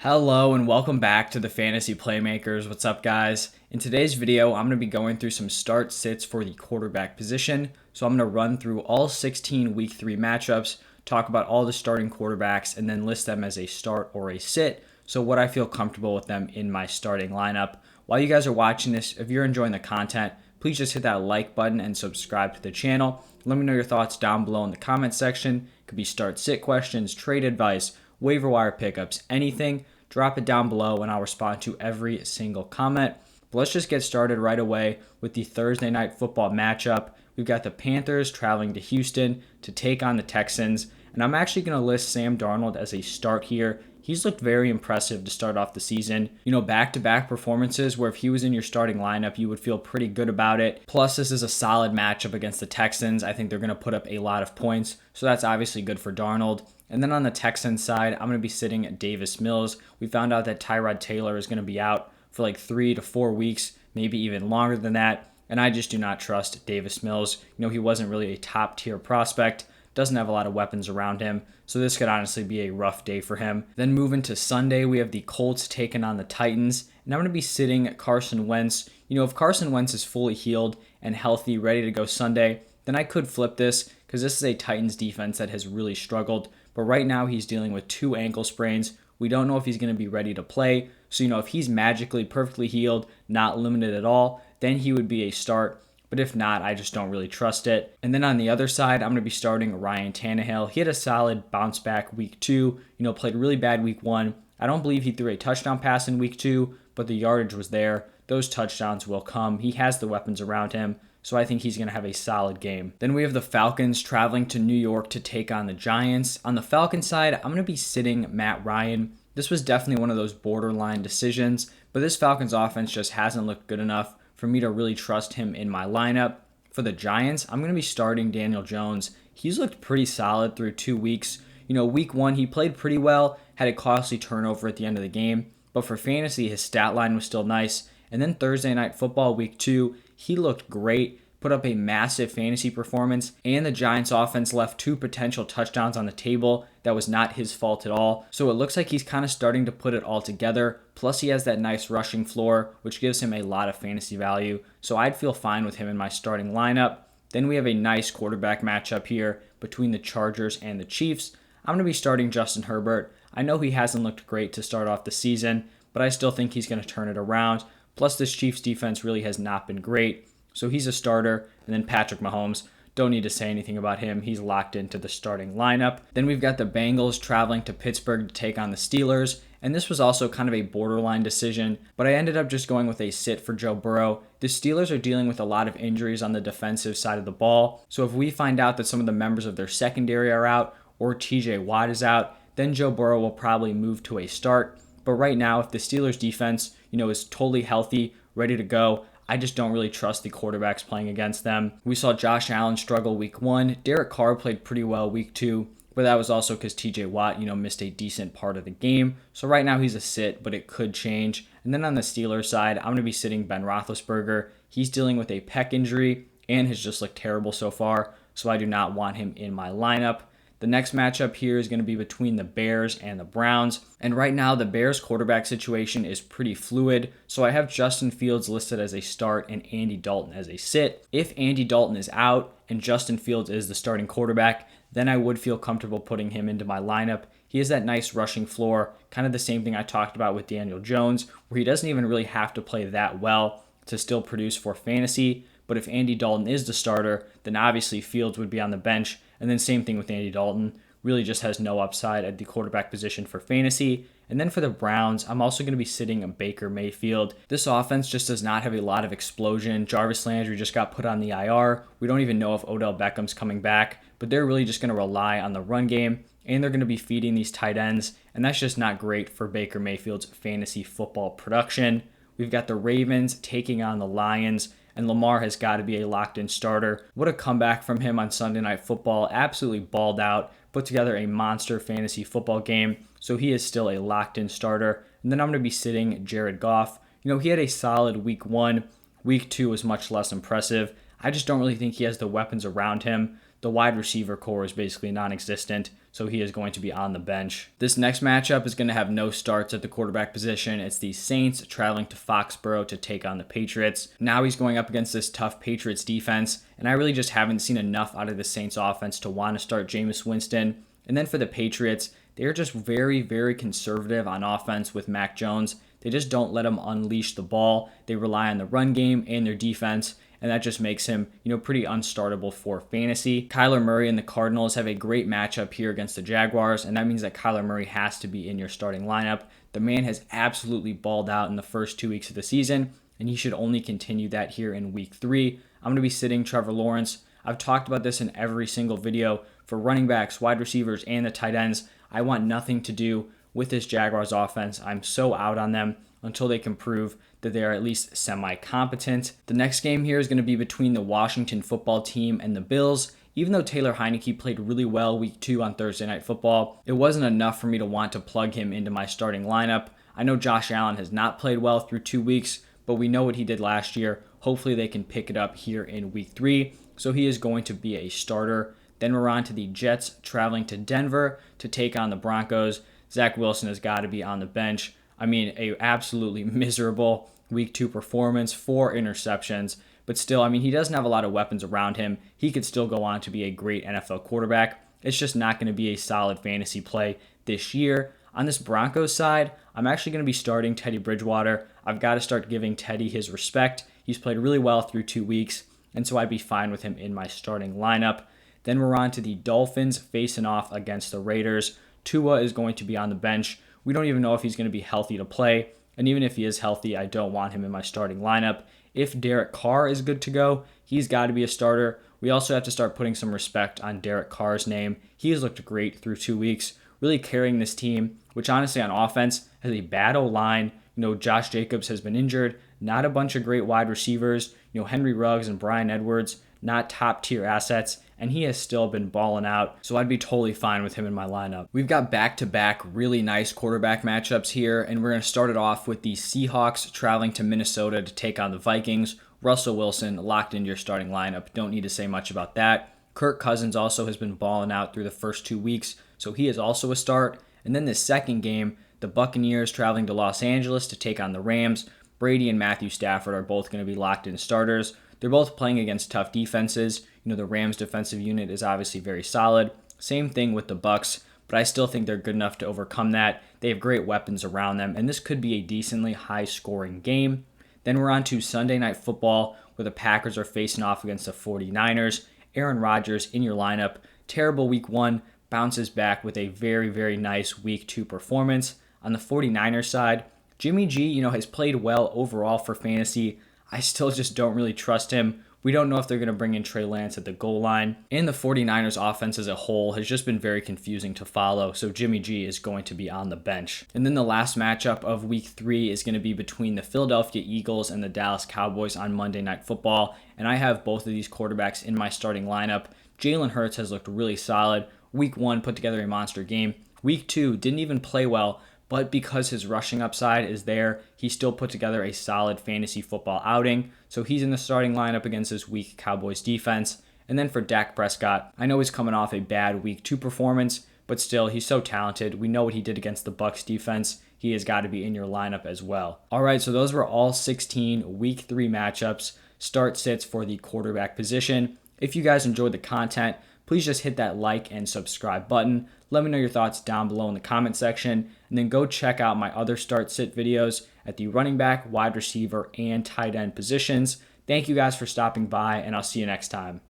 Hello and welcome back to the Fantasy Playmakers. What's up, guys? In today's video, I'm going to be going through some start sits for the quarterback position. So I'm going to run through all 16 week 3 matchups, talk about all the starting quarterbacks, and then list them as a start or a sit. So what I feel comfortable with them in my starting lineup. While you guys are watching this, if you're enjoying the content, please just hit that like button and subscribe to the channel. Let me know your thoughts down below in the comment section. It could be start sit questions, trade advice, waiver wire pickups, anything. Drop it down below and I'll respond to every single comment. But let's just get started right away with the Thursday night football matchup. We've got the Panthers traveling to Houston to take on the Texans. And I'm actually going to list Sam Darnold as a start here. He's looked very impressive to start off the season. Back-to-back performances where if he was in your starting lineup, you would feel pretty good about it. Plus, this is a solid matchup against the Texans. I think they're going to put up a lot of points. So that's obviously good for Darnold. And then on the Texans side, I'm going to be sitting Davis Mills. We found out that Tyrod Taylor is going to be out for like 3 to 4 weeks, maybe even longer than that. And I just do not trust Davis Mills. He wasn't really a top tier prospect, doesn't have a lot of weapons around him. So this could honestly be a rough day for him. Then moving to Sunday, we have the Colts taking on the Titans. And I'm going to be sitting Carson Wentz. If Carson Wentz is fully healed and healthy, ready to go Sunday, then I could flip this because this is a Titans defense that has really struggled. But right now he's dealing with 2 ankle sprains. We don't know if he's going to be ready to play. So, if he's magically perfectly healed, not limited at all, then he would be a start. But if not, I just don't really trust it. And then on the other side, I'm going to be starting Ryan Tannehill. He had a solid bounce back week 2, played really bad week 1. I don't believe he threw a touchdown pass in week 2, but the yardage was there. Those touchdowns will come. He has the weapons around him. So I think he's going to have a solid game. Then we have the Falcons traveling to New York to take on the Giants. On the Falcons side, I'm going to be sitting Matt Ryan. This was definitely one of those borderline decisions, but this Falcons offense just hasn't looked good enough for me to really trust him in my lineup. For the Giants, I'm going to be starting Daniel Jones. He's looked pretty solid through 2 weeks. Week 1, he played pretty well, had a costly turnover at the end of the game, but for fantasy, his stat line was still nice. And then Thursday Night Football week 2, he looked great, put up a massive fantasy performance, and the Giants offense left 2 potential touchdowns on the table. That was not his fault at all. So it looks like he's kind of starting to put it all together. Plus he has that nice rushing floor, which gives him a lot of fantasy value. So I'd feel fine with him in my starting lineup. Then we have a nice quarterback matchup here between the Chargers and the Chiefs. I'm going to be starting Justin Herbert. I know he hasn't looked great to start off the season, but I still think he's going to turn it around. Plus, this Chiefs defense really has not been great. So he's a starter. And then Patrick Mahomes, don't need to say anything about him. He's locked into the starting lineup. Then we've got the Bengals traveling to Pittsburgh to take on the Steelers. And this was also kind of a borderline decision, but I ended up just going with a sit for Joe Burrow. The Steelers are dealing with a lot of injuries on the defensive side of the ball. So if we find out that some of the members of their secondary are out or TJ Watt is out, then Joe Burrow will probably move to a start. But right now, if the Steelers defense, is totally healthy, ready to go, I just don't really trust the quarterbacks playing against them. We saw Josh Allen struggle week 1. Derek Carr played pretty well week 2, but that was also because TJ Watt, missed a decent part of the game. So right now he's a sit, but it could change. And then on the Steelers side, I'm going to be sitting Ben Roethlisberger. He's dealing with a pec injury and has just looked terrible so far, so I do not want him in my lineup. The next matchup here is going to be between the Bears and the Browns. And right now, the Bears quarterback situation is pretty fluid. So I have Justin Fields listed as a start and Andy Dalton as a sit. If Andy Dalton is out and Justin Fields is the starting quarterback, then I would feel comfortable putting him into my lineup. He has that nice rushing floor, kind of the same thing I talked about with Daniel Jones, where he doesn't even really have to play that well to still produce for fantasy. But if Andy Dalton is the starter, then obviously Fields would be on the bench. And then same thing with Andy Dalton. Really just has no upside at the quarterback position for fantasy. And then for the Browns, I'm also going to be sitting a Baker Mayfield. This offense just does not have a lot of explosion. Jarvis Landry just got put on the IR. We don't even know if Odell Beckham's coming back. But they're really just going to rely on the run game. And they're going to be feeding these tight ends. And that's just not great for Baker Mayfield's fantasy football production. We've got the Ravens taking on the Lions. And Lamar has got to be a locked-in starter. What a comeback from him on Sunday Night Football. Absolutely balled out. Put together a monster fantasy football game. So he is still a locked-in starter. And then I'm going to be sitting Jared Goff. He had a solid week 1. Week 2 was much less impressive. I just don't really think he has the weapons around him. The wide receiver core is basically non-existent. so he is going to be on the bench. This next matchup is going to have no starts at the quarterback position. It's the Saints traveling to Foxborough to take on the Patriots. Now he's going up against this tough Patriots defense, and I really just haven't seen enough out of the Saints offense to want to start Jameis Winston. And then for the Patriots, they're just very, very conservative on offense with Mac Jones. They just don't let him unleash the ball. They rely on the run game and their defense, and that just makes him, pretty unstartable for fantasy. Kyler Murray and the Cardinals have a great matchup here against the Jaguars, and that means that Kyler Murray has to be in your starting lineup. The man has absolutely balled out in the first 2 weeks of the season, and he should only continue that here in week 3. I'm going to be sitting Trevor Lawrence. I've talked about this in every single video. For running backs, wide receivers, and the tight ends, I want nothing to do with this Jaguars offense. I'm so out on them until they can prove that they are at least semi-competent. The next game here is going to be between the Washington football team and the Bills. Even though Taylor Heineke played really well week 2 on Thursday Night Football, it wasn't enough for me to want to plug him into my starting lineup. I know Josh Allen has not played well through 2 weeks, but we know what he did last year. Hopefully they can pick it up here in week 3, so he is going to be a starter. Then we're on to the Jets traveling to Denver to take on the Broncos. Zach Wilson has got to be on the bench. I mean, a absolutely miserable week 2 performance, 4 interceptions. But still, he doesn't have a lot of weapons around him. He could still go on to be a great NFL quarterback. It's just not going to be a solid fantasy play this year. On this Broncos side, I'm actually going to be starting Teddy Bridgewater. I've got to start giving Teddy his respect. He's played really well through 2 weeks, and so I'd be fine with him in my starting lineup. Then we're on to the Dolphins facing off against the Raiders. Tua is going to be on the bench. We don't even know if he's going to be healthy to play. And even if he is healthy, I don't want him in my starting lineup. If Derek Carr is good to go, he's got to be a starter. We also have to start putting some respect on Derek Carr's name. He has looked great through 2 weeks, really carrying this team, which honestly on offense has a bad O-line. Josh Jacobs has been injured. Not a bunch of great wide receivers. Henry Ruggs and Bryan Edwards, not top tier assets, and he has still been balling out, so I'd be totally fine with him in my lineup. We've got back-to-back really nice quarterback matchups here, and we're going to start it off with the Seahawks traveling to Minnesota to take on the Vikings. Russell Wilson locked into your starting lineup. Don't need to say much about that. Kirk Cousins also has been balling out through the first 2 weeks, so he is also a start. And then the second game, the Buccaneers traveling to Los Angeles to take on the Rams. Brady and Matthew Stafford are both going to be locked in starters. They're both playing against tough defenses. The Rams defensive unit is obviously very solid. Same thing with the Bucs, but I still think they're good enough to overcome that. They have great weapons around them, and this could be a decently high-scoring game. Then we're on to Sunday Night Football, where the Packers are facing off against the 49ers. Aaron Rodgers in your lineup. Terrible week 1, bounces back with a very, very nice week 2 performance. On the 49ers side, Jimmy G, has played well overall for fantasy. I still just don't really trust him. We don't know if they're going to bring in Trey Lance at the goal line. And the 49ers offense as a whole has just been very confusing to follow, so Jimmy G is going to be on the bench. And then the last matchup of week 3 is going to be between the Philadelphia Eagles and the Dallas Cowboys on Monday Night Football. And I have both of these quarterbacks in my starting lineup. Jalen Hurts has looked really solid. Week 1 put together a monster game. Week 2 didn't even play well, but because his rushing upside is there, he still put together a solid fantasy football outing. So he's in the starting lineup against this weak Cowboys defense. And then for Dak Prescott, I know he's coming off a bad week 2 performance, but still, he's so talented. We know what he did against the Bucs defense. He has got to be in your lineup as well. All right, so those were all 16 week 3 matchups, start sits for the quarterback position. If you guys enjoyed the content, please just hit that like and subscribe button. Let me know your thoughts down below in the comment section, and then go check out my other start sit videos at the running back, wide receiver, and tight end positions. Thank you guys for stopping by, and I'll see you next time.